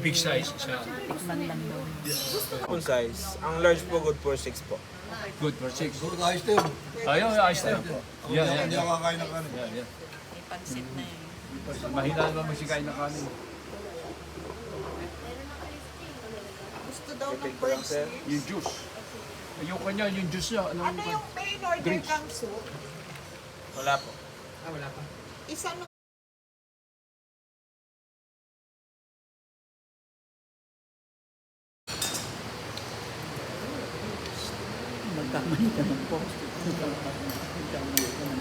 big size siya. Tikman lang daw. Full size. Ang large po good for 6 po. Good for 6. Siguro ayos na yun. Ayaw, ayos na. Hindi ako kakain ng kanin. Yeah. May pansit na yun. Mahina naman magsikain na kanin. Gusto daw ng Take ko lang, birds. sir. Yung juice. Yung kanya, yung juice niya. Ano yung main order Drinks. kang soup? Wala po. Isa na Magkamali ka ng post. Magkamali ka ng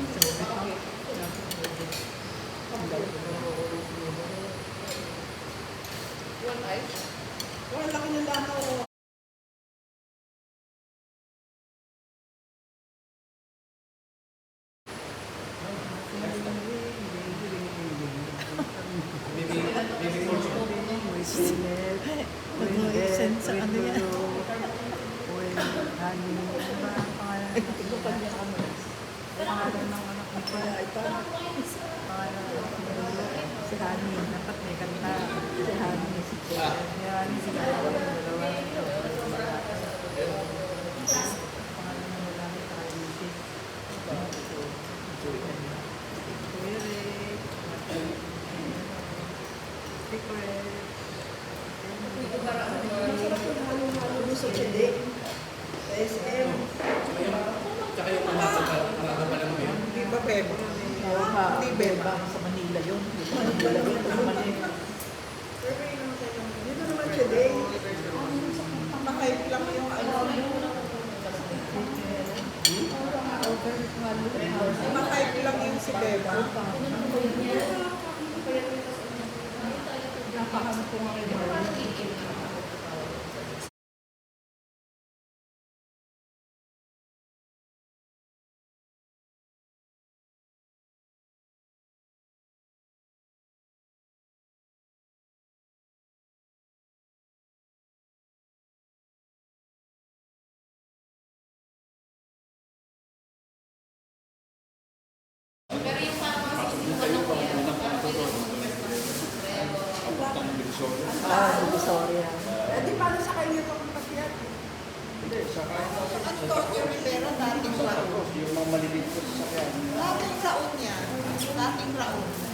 wala ka na lang. Nag-send sa ano yan? Si Hani, dapat may kanta. Si Hani, si Kuya. Si Hani, si Kuya. Dalawa. Pangalan ng lalaki, saka Lucy. Si Kuya. Sa CD. SM. Di ba, Beb? Oo nga, Hindi, Beb. sa Manila yun. Manila yun. Manila. Dito naman siya day. Makaip lang yung ano. Makaip lang yung si Beba. Divisoria. Eh, di paano sa kanya itong pasyat? Antonio Rivera, dating raon. Yung mga maliliit ko sa sakyan. Dating raon yan. Dating raon.